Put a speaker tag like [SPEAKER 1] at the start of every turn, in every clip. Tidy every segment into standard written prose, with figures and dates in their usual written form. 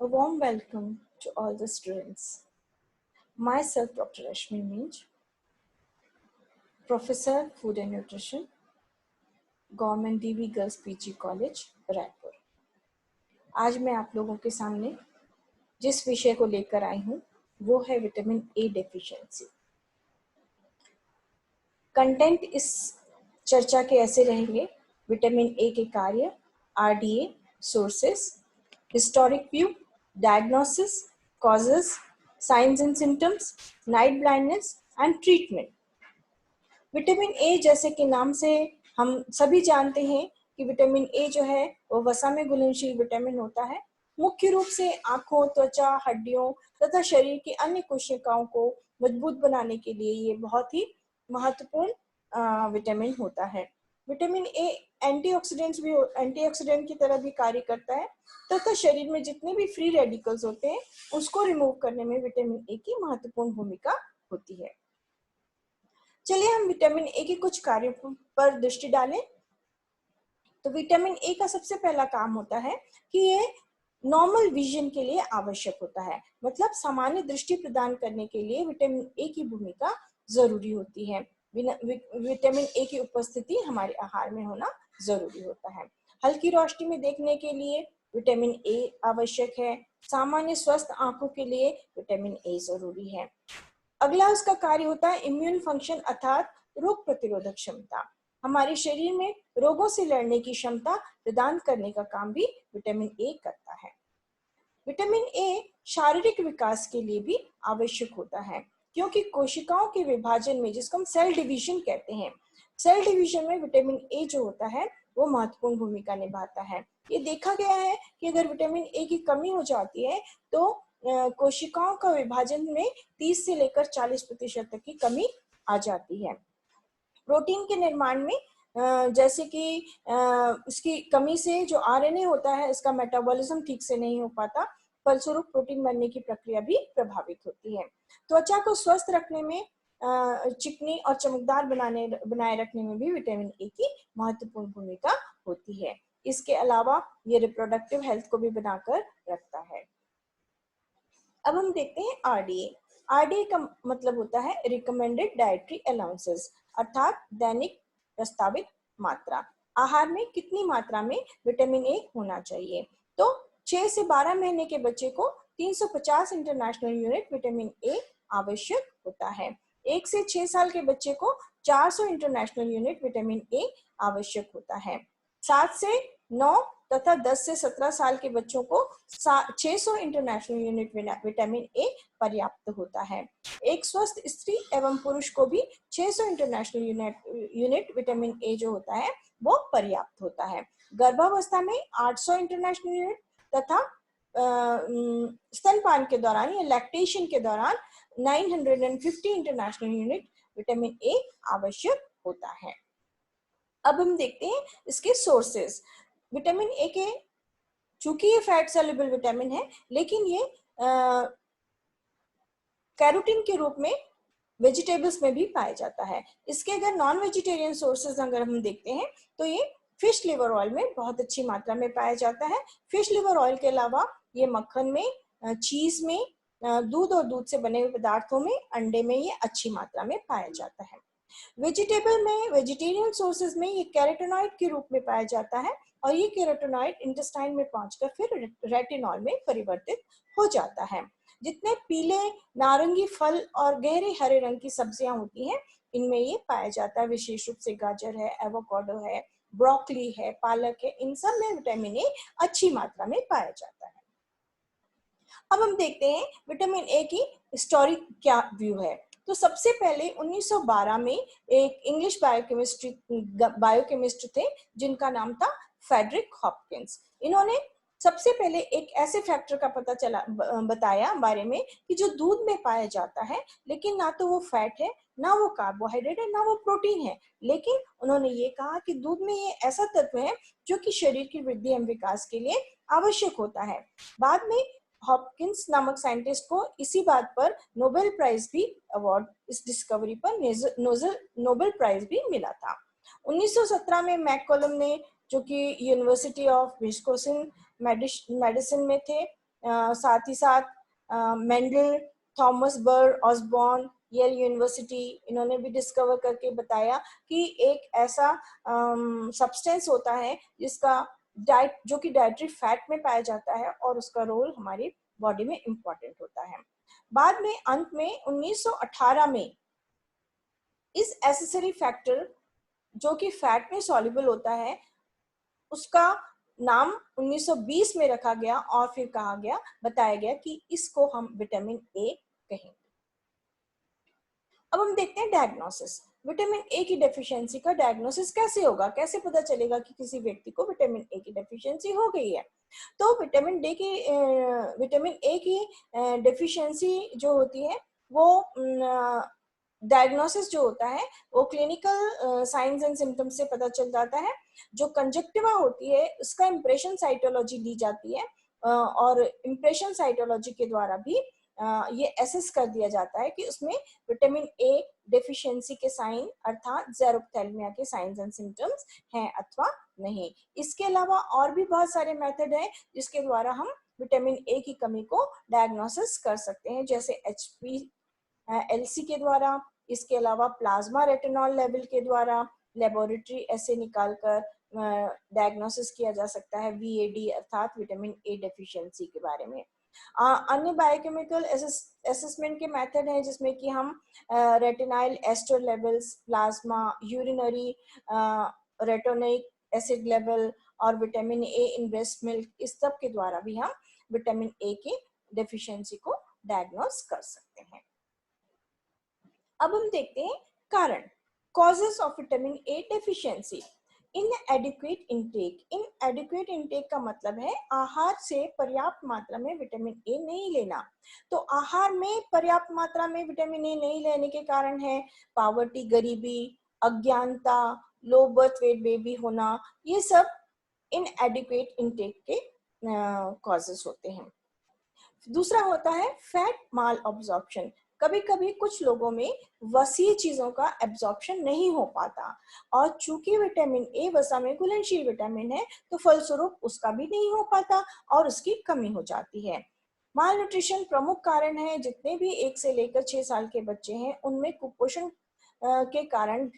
[SPEAKER 1] A warm welcome to all the students. Myself, Dr. Rashmi Minj, Professor Food and Nutrition, Government DV Girls PG College, Raipur. आज मैं आप लोगों के सामने जिस विषय को लेकर आई हूँ वो है विटामिन ए डेफिशिएंसी। कंटेंट इस चर्चा के ऐसे रहेंगे: विटामिन ए के कार्य, RDA, sources, historic view, diagnosis, causes, science and symptoms, night blindness and treatment. Vitamin A जैसे कि नाम से हम सभी जानते हैं कि विटामिन ए जो है वो वसा में घुलनशील विटामिन होता है। मुख्य रूप से आंखों, त्वचा, हड्डियों तथा शरीर की अन्य कोशिकाओं को मजबूत बनाने के लिए ये बहुत ही महत्वपूर्ण विटामिन होता है। विटामिन ए एंटीऑक्सीडेंट की तरह भी कार्य करता है तथा शरीर में जितने भी फ्री रेडिकल्स होते हैं उसको रिमूव करने में विटामिन ए की महत्वपूर्ण भूमिका होती है। चलिए हम विटामिन ए के कुछ कार्यों पर दृष्टि डालें। तो विटामिन ए का सबसे पहला काम होता है कि ये नॉर्मल विजन के लिए आवश्यक होता है, मतलब सामान्य दृष्टि प्रदान करने के लिए विटामिन ए की भूमिका जरूरी होती है। विटामिन ए की उपस्थिति हमारे आहार में होना जरूरी होता है। हल्की रोशनी में देखने के लिए विटामिन ए आवश्यक है। सामान्य स्वस्थ आंखों के लिए विटामिन ए जरूरी है। अगला उसका कार्य होता है इम्यून फंक्शन, अर्थात रोग प्रतिरोधक क्षमता। हमारे शरीर में रोगों से लड़ने की क्षमता प्रदान करने का काम भी विटामिन ए करता है। विटामिन ए शारीरिक विकास के लिए भी आवश्यक होता है, क्योंकि कोशिकाओं के विभाजन में, जिसको हम सेल डिवीजन कहते हैं, सेल डिवीजन में विटामिन ए जो होता है वो महत्वपूर्ण भूमिका निभाता है। ये देखा गया है कि अगर विटामिन ए की कमी हो जाती है तो कोशिकाओं का विभाजन में 30 से लेकर 40% तक की कमी आ जाती है। प्रोटीन के निर्माण में जैसे कि इसकी कमी से जो आरएनए होता है इसका मेटाबॉलिज्म ठीक से नहीं हो पाता, फलस्वरूप प्रोटीन बनने की प्रक्रिया भी प्रभावित होती है। त्वचा को स्वस्थ रखने में, चिकनी और चमकदार बनाए रखने में भी विटामिन ए की महत्वपूर्ण भूमिका होती है। इसके अलावा ये रिप्रोडक्टिव हेल्थ को भी बनाकर रखता है। अब हम देखते हैं आरडीए। आरडीए का मतलब होता है रिकमेंडेड डाइटरी अलाउंसेस, अर्थात दैनिक प्रस्तावित मात्रा। आहार में कितनी मात्रा में विटामिन ए होना चाहिए? तो 6 से 12 महीने के बच्चे को 350 इंटरनेशनल यूनिट विटामिन ए आवश्यक होता है। 1 से 6 साल के बच्चे को 400 इंटरनेशनल यूनिट विटामिन ए आवश्यक होता है। 7 से 9 तथा 10 से 17 साल के बच्चों को 600 इंटरनेशनल यूनिट विटामिन ए पर्याप्त होता है। एक स्वस्थ स्त्री एवं पुरुष को भी 600 इंटरनेशनल यूनिट विटामिन ए जो होता है वो पर्याप्त होता है। गर्भावस्था में 800 इंटरनेशनल यूनिट तथा स्तनपान के दौरान या लैक्टेशन के दौरान 950 इंटरनेशनल यूनिट विटामिन ए आवश्यक होता है। अब हम देखते हैं इसके सोर्सेस। विटामिन ए के, चूंकि ये फैट सॉल्युबल विटामिन है, लेकिन ये कैरोटीन के रूप में वेजिटेबल्स में भी पाया जाता है। इसके अगर नॉन वेजिटेरियन सोर्सेज अगर हम देखते हैं तो ये फिश लिवर ऑयल में बहुत अच्छी मात्रा में पाया जाता है। फिश लिवर ऑयल के अलावा ये मक्खन में, चीज में, दूध और दूध से बने हुए पदार्थों में, अंडे में ये अच्छी मात्रा में पाया जाता है। वेजिटेबल में, वेजिटेरियन सोर्सेज में ये कैरोटीनॉइड के रूप में पाया जाता है और ये कैरोटीनॉइड इंटेस्टाइन में पहुंचकर फिर रेटिनॉल में परिवर्तित हो जाता है। जितने पीले, नारंगी फल और गहरे हरे रंग की सब्जियां होती हैं इनमें ये पाया जाता है। विशेष रूप से गाजर है, एवोकाडो है, ब्रोकली है, पालक है, इन सब में विटामिन ए अच्छी मात्रा में पाया जाता है। अब हम देखते हैं विटामिन ए की हिस्टोरिक क्या व्यू है। तो सबसे पहले 1912 में एक इंग्लिश बायोकेमिस्ट थे जिनका नाम था फ्रेडरिक हॉपकिंस। इन्होंने सबसे पहले एक ऐसे फैक्टर का बताया बारे में कि जो दूध में पाया जाता है, लेकिन ना तो वो फैट है, ना वो कार्बोहाइड्रेट है, ना वो प्रोटीन है, लेकिन उन्होंने ये कहा कि दूध में ये ऐसा तत्व है जो कि शरीर की वृद्धि एवं विकास के लिए आवश्यक होता है। बाद में हॉपकिंस नामक साइंटिस्ट को इसी बात पर नोबेल प्राइज भी अवार्ड, इस डिस्कवरी पर नोबेल प्राइज भी मिला था। 1917 में मैककोलम ने, जो कि यूनिवर्सिटी ऑफ विस्कोसिन मेडिसिन में थे, साथ ही साथ Mendel, Thomas Burr Osborne, Yale University, इन्होंने भी डिस्कवर करके बताया कि एक ऐसा सब्सटेंस होता है जिसका डाइट, जो कि डाइटरी फैट में पाया जाता है और उसका रोल हमारी बॉडी में इम्पोर्टेंट होता है। बाद में अंत में 1918 में इस एसेसरी फैक्टर जो कि फैट में सॉल्युबल होता है उसका नाम 1920 में रखा गया और फिर कहा गया, बताया गया कि इसको हम विटामिन ए कहेंगे। अब हम देखते हैं डायग्नोसिस। विटामिन ए की डेफिशिएंसी का डायग्नोसिस कैसे होगा, कैसे पता चलेगा कि किसी व्यक्ति को विटामिन ए की डेफिशिएंसी हो गई है। तो विटामिन ए की डेफिशिएंसी जो होती है वो डायग्नोसिस जो होता है वो क्लिनिकल साइंस एंड सिम्टम्स से पता चल जाता है। जो कंजक्टिवा होती है उसका इंप्रेशन साइटोलॉजी दी जाती है और इंप्रेशन साइटोलॉजी के द्वारा भी ये एसेस कर दिया जाता है कि उसमें विटामिन ए डेफिशिएंसी के साइन अर्थात ज़ेरोफ्थैल्मिया के साइंस एंड सिम्टम्स हैं अथवा नहीं। इसके अलावा और भी बहुत सारे मेथड हैं जिसके द्वारा हम विटामिन ए की कमी को डायग्नोसिस कर सकते हैं, जैसे HPLC के द्वारा, इसके अलावा प्लाज्मा रेटिनॉल लेवल के द्वारा लेबोरेटरी ऐसे निकालकर डायग्नोसिस किया जा सकता है VAD अर्थात विटामिन ए डेफिशिएंसी के बारे में। अन्य बायोकेमिकल असेसमेंट के मेथड हैं जिसमें कि हम retinyl ester levels, plasma, urinary retinoic acid level और vitamin A in breast milk, इस सब के द्वारा भी हम विटामिन ए की डेफिशिएंसी को डायग्नोस कर सकते हैं। अब हम देखते हैं कारण, causes of vitamin A deficiency. इनएडिक्वेट intake. इनएडिक्वेट intake का मतलब है आहार से पर्याप्त मात्रा में विटामिन ए नहीं लेना। तो आहार में पर्याप्त मात्रा में विटामिन ए नहीं लेने के कारण है पावर्टी, गरीबी, अज्ञानता, लो बर्थ वेट बेबी होना, ये सब इनएडिक्वेट इंटेक के कॉजेस होते हैं। दूसरा होता है फैट माल ऑब्जॉर्प्शन। कभी कभी कुछ लोगों में वसी चीजों का एब्जॉर्प्शन नहीं हो पाता और चूंकि विटामिन ए वसा में घुलनशील विटामिन है तो फलस्वरूप उसका भी नहीं हो पाता और उसकी कमी हो जाती है। माल न्यूट्रिशन प्रमुख कारण है। जितने भी 1 से लेकर 6 साल के बच्चे हैं उनमें कुपोषण के कारण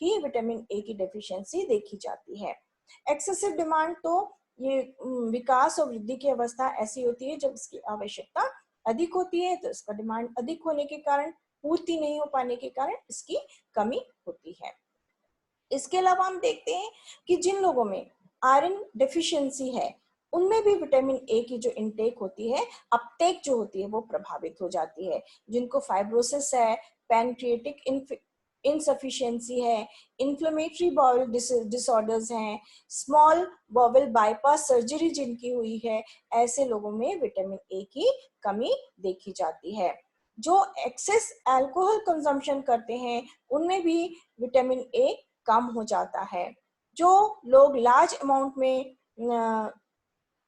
[SPEAKER 1] ही विटामिन ए की डेफिशिएंसी देखी जाती है। एक्सेसिव डिमांड, तो ये विकास और वृद्धि की अवस्था ऐसी होती है जब इसकी आवश्यकता अधिक होती है, तो इसका डिमांड अधिक होने के कारण, पूर्ति नहीं हो पाने के कारण इसकी कमी होती है। इसके अलावा हम देखते हैं कि जिन लोगों में आयरन डेफिशिएंसी है उनमें भी विटामिन ए की जो इनटेक होती है, अपटेक जो होती है वो प्रभावित हो जाती है। जिनको फाइब्रोसिस है, पैनक्रिएटिक इनसफिशिएंसी है, इन्फ्लेमेटरी बाउल डिसऑर्डर्स हैं, स्मॉल बाउल बाईपास सर्जरी जिनकी हुई है, ऐसे लोगों में विटामिन ए की कमी देखी जाती है। जो एक्सेस अल्कोहल कंजम्पशन करते हैं उनमें भी विटामिन ए कम हो जाता है। जो लोग लार्ज अमाउंट में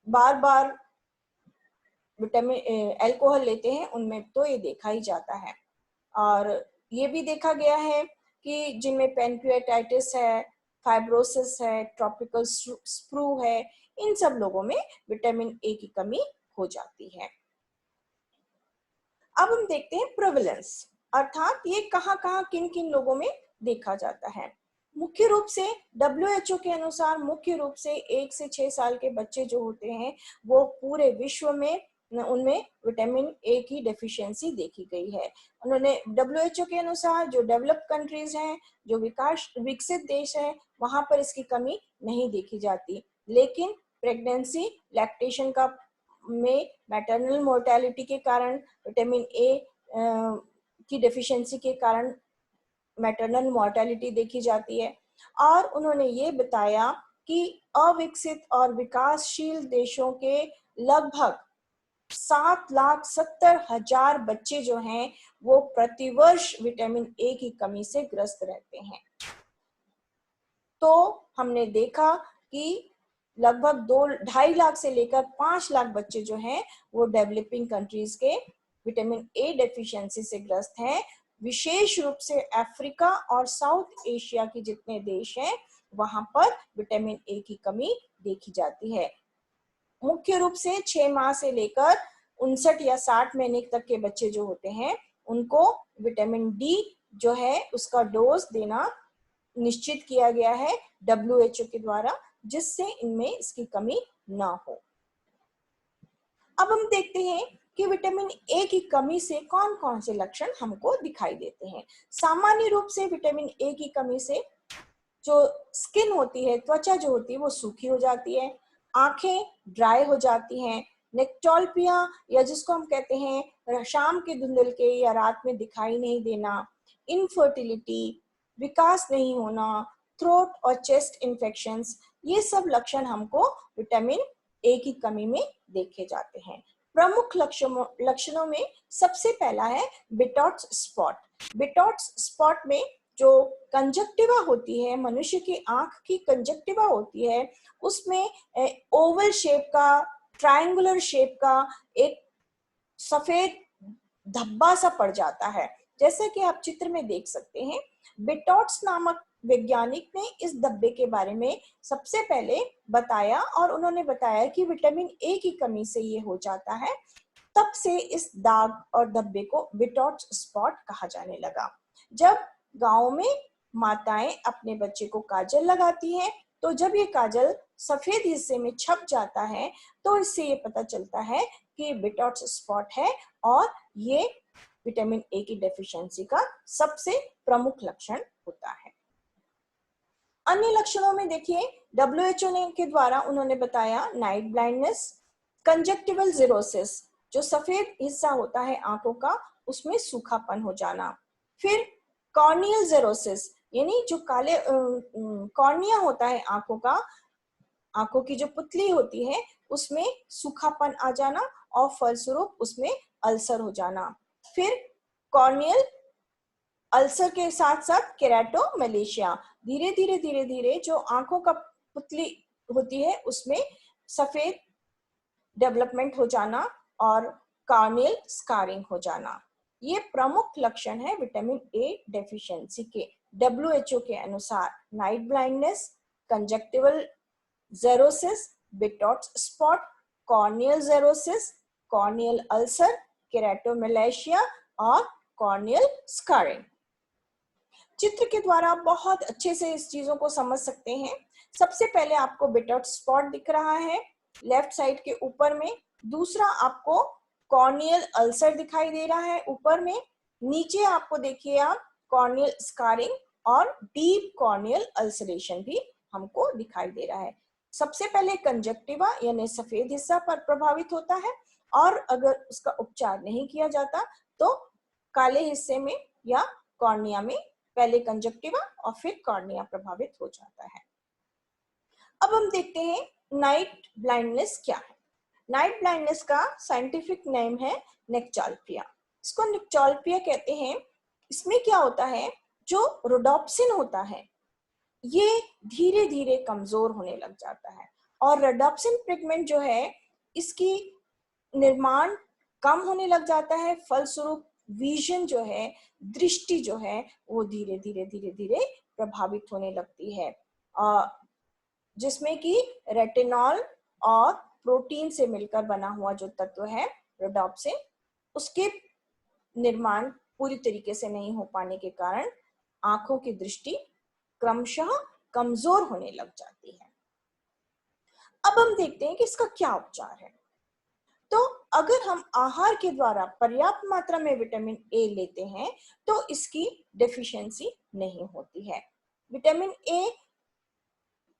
[SPEAKER 1] बार बार विटामिन अल्कोहल लेते हैं उनमें तो ये देखा ही जाता है। और ये भी देखा गया है कि जिनमें पेनक्रियाटाइटिस है, फाइब्रोसिस है, ट्रॉपिकल स्प्रू है, इन सब लोगों में विटामिन ए की कमी हो जाती है। अब हम देखते हैं प्रेवलेंस, अर्थात ये कहाँ किन किन लोगों में देखा जाता है। मुख्य रूप से WHO के अनुसार मुख्य रूप से 1 से 6 साल के बच्चे जो होते हैं वो पूरे विश्व में उनमें विटामिन ए की डेफिशिएंसी देखी गई है। उन्होंने WHO के अनुसार जो डेवलप्ड कंट्रीज हैं, जो विकसित देश हैं, वहां पर इसकी कमी नहीं देखी जाती, लेकिन प्रेगनेंसी, लैक्टेशन का में मैटरनल मोर्टेलिटी के कारण, विटामिन ए की डेफिशिएंसी के कारण मैटरनल मोर्टेलिटी देखी जाती है। और उन्होंने ये बताया कि अविकसित और विकासशील देशों के लगभग 7,70,000 बच्चे जो हैं वो प्रतिवर्ष विटामिन ए की कमी से ग्रस्त रहते हैं। तो हमने देखा कि लगभग 2-2.5 लाख से लेकर 5 लाख बच्चे जो हैं वो डेवलपिंग कंट्रीज के विटामिन ए डेफिशिएंसी से ग्रस्त हैं। विशेष रूप से अफ्रीका और साउथ एशिया के जितने देश हैं वहां पर विटामिन ए की कमी देखी जाती है। मुख्य रूप से 6 माह से लेकर 59 या 60 महीने तक के बच्चे जो होते हैं उनको विटामिन डी जो है उसका डोज देना निश्चित किया गया है WHO के द्वारा, जिससे इनमें इसकी कमी ना हो। अब हम देखते हैं कि विटामिन ए की कमी से कौन कौन से लक्षण हमको दिखाई देते हैं। सामान्य रूप से विटामिन ए की कमी से जो स्किन होती है, त्वचा जो होती है वो सूखी हो जाती है, आंखें ड्राई हो जाती हैं, नेक्टोल्पिया या जिसको हम कहते हैं शाम के धुंधल के या रात में दिखाई नहीं देना, इनफर्टिलिटी, विकास नहीं होना, थ्रोट और चेस्ट इन्फेक्शंस, ये सब लक्षण हमको विटामिन ए की कमी में देखे जाते हैं। प्रमुख लक्षणों में सबसे पहला है बिटॉट्स स्पॉट। बिटॉट्स स्पॉट में जो कंजक्टिवा होती है, मनुष्य की आंख की कंजक्टिवा होती है, उसमें ओवल शेप का, ट्रायंगुलर शेप का एक सफेद धब्बा सा पड़ जाता है, जैसा कि आप चित्र में देख सकते हैं। बिटॉट्स नामक वैज्ञानिक ने इस धब्बे के बारे में सबसे पहले बताया और उन्होंने बताया कि विटामिन ए की कमी से ये हो जाता है। तब से इस दाग और धब्बे को बिटॉट्स स्पॉट कहा जाने लगा। जब गांव में माताएं अपने बच्चे को काजल लगाती हैं, तो जब ये काजल सफेद हिस्से में छप जाता है तो इससे ये पता चलता है कि बिटॉट्स स्पॉट है और ये विटामिन ए की डेफिशिएंसी का सबसे प्रमुख लक्षण होता है। अन्य लक्षणों में देखिए, WHO ने के द्वारा उन्होंने बताया नाइट ब्लाइंडनेस, कंजक्टिवल जीरोसिस, जो सफेद हिस्सा होता है आंखों का उसमें सूखापन हो जाना, फिर कॉर्नियल जीरोसिस यानी जो काले कॉर्निया होता है आंखों का, आंखों की जो पुतली होती है उसमें सूखापन आ जाना और फलस्वरूप उसमें अल्सर हो जाना, फिर कॉर्नियल अल्सर के साथ साथ केराटोमलेशिया, धीरे धीरे जो आंखों का पुतली होती है उसमें सफेद डेवलपमेंट हो जाना और कॉर्नियल स्कारिंग हो जाना। ये प्रमुख लक्षण है विटामिन ए डेफिशिएंसी के। WHO के अनुसार night blindness, conjunctival xerosis, Bitot's spot, corneal xerosis, corneal ulcer, keratomalacia और कॉर्नियल स्कारिंग। चित्र के द्वारा आप बहुत अच्छे से इस चीजों को समझ सकते हैं। सबसे पहले आपको बिटॉट्स स्पॉट दिख रहा है लेफ्ट साइड के ऊपर में, दूसरा आपको कॉर्नियल अल्सर दिखाई दे रहा है ऊपर में, नीचे आपको देखिए आप कॉर्नियल स्कारिंग और डीप कॉर्नियल अल्सरेशन भी हमको दिखाई दे रहा है। सबसे पहले कंजक्टिवा यानी सफेद हिस्सा पर प्रभावित होता है और अगर उसका उपचार नहीं किया जाता तो काले हिस्से में या कॉर्निया में पहले कंजक्टिवा और फिर कॉर्निया प्रभावित हो जाता है। अब हम देखते हैं नाइट ब्लाइंडनेस क्या है। नाइट ब्लाइंडनेस का साइंटिफिक नेम है नेक्टोल्पिया। इसको नेक्टोल्पिया कहते हैं। इसमें क्या होता है, जो रोडोप्सिन होता है ये धीरे धीरे कमजोर होने लग जाता है और रोडोप्सिन पिगमेंट जो है इसकी निर्माण कम होने लग जाता है, फलस्वरूप विजन जो है, दृष्टि जो है वो धीरे धीरे प्रभावित होने लगती है, जिसमें कि रेटिनॉल और प्रोटीन से मिलकर बना हुआ जो तत्व है रोडोप्सिन, उसके निर्माण पूरी तरीके से नहीं हो पाने के कारण आंखों की दृष्टि क्रमशः कमजोर होने लग जाती है। अब हम देखते हैं कि इसका क्या उपचार है। तो अगर हम आहार के द्वारा पर्याप्त मात्रा में विटामिन ए लेते हैं तो इसकी डेफिशिएंसी नहीं होती है। Vitamin a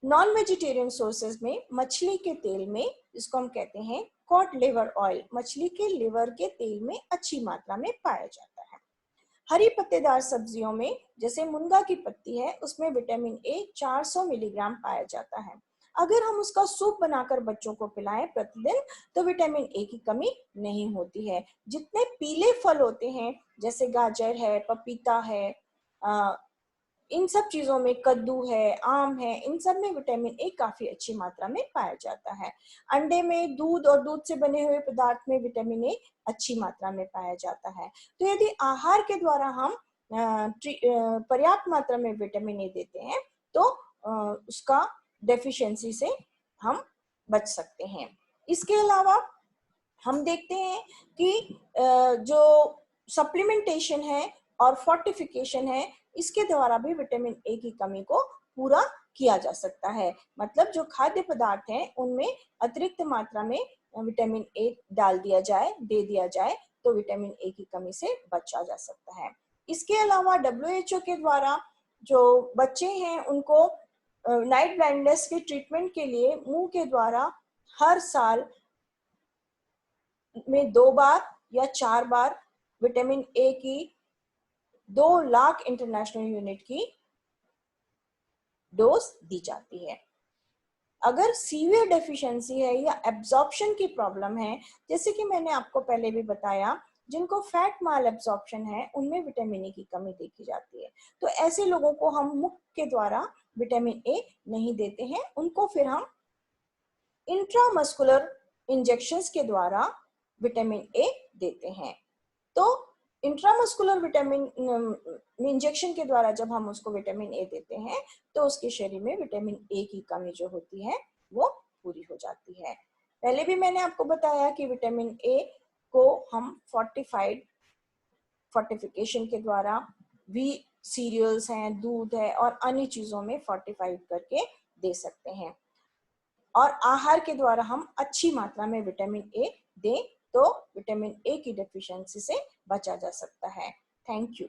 [SPEAKER 1] non vegetarian sources में मछली के तेल में, जिसको हम कहते हैं कॉड लिवर ऑयल, मछली के लिवर के तेल में अच्छी मात्रा में पाया जाता है। हरी पत्तेदार सब्जियों में जैसे मुनगा की पत्ती है उसमें विटामिन ए 400 मिलीग्राम पाया जाता है। अगर हम उसका सूप बनाकर बच्चों को पिलाएं प्रतिदिन तो विटामिन ए की कमी नहीं होती है। जितने पीले फल होते हैं जैसे गाजर है, पपीता है, इन सब चीजों में, कद्दू है, आम है, इन सब में विटामिन ए काफी अच्छी मात्रा में पाया जाता है। अंडे में, दूध और दूध से बने हुए पदार्थ में विटामिन ए अच्छी मात्रा में पाया जाता है। तो यदि आहार के द्वारा हम पर्याप्त मात्रा में विटामिन ए देते हैं तो उसका डेफिशिएंसी से हम बच सकते हैं। इसके अलावा हम देखते हैं कि जो सप्लीमेंटेशन है और फोर्टिफिकेशन है, इसके द्वारा भी विटामिन ए की कमी को पूरा किया जा सकता है। मतलब जो खाद्य पदार्थ हैं उनमें अतिरिक्त मात्रा में विटामिन ए डाल दिया जाए, दे दिया जाए, तो विटामिन ए की कमी से बचा जा सकता है। इसके अलावा WHO के द्वारा जो बच्चे हैं उनको नाइट ब्लाइंडनेस के ट्रीटमेंट के लिए मुंह के द्वारा हर साल में 2 बार या 4 बार विटामिन ए की 2 लाख इंटरनेशनल यूनिट की डोज दी जाती है। अगर सीवियर डेफिशिएंसी है या एब्जॉर्प्शन की प्रॉब्लम है, जैसे कि मैंने आपको पहले भी बताया, जिनको फैट माल एब्जॉर्प्शन है उनमें विटामिन ए की कमी देखी जाती है। तो ऐसे लोगों को हम मुख के द्वारा विटामिन ए नहीं देते हैं, उनको फिर हम इंट्रामस्कुलर इंजेक्शंस के द्वारा विटामिन ए देते हैं। तो इंट्रामस्कुलर विटामिन इंजेक्शन के द्वारा जब हम उसको विटामिन ए देते हैं तो उसके शरीर में विटामिन ए की कमी जो होती है वो पूरी हो जाती है। पहले भी मैंने आपको बताया कि विटामिन ए को हम फोर्टिफिकेशन के द्वारा भी सीरियल्स हैं, दूध है और अन्य चीजों में फोर्टिफाइड करके दे सकते हैं। और आहार के द्वारा हम अच्छी मात्रा में विटामिन ए दें तो विटामिन ए की डेफिशिएंसी से बचा जा सकता है। Thank you.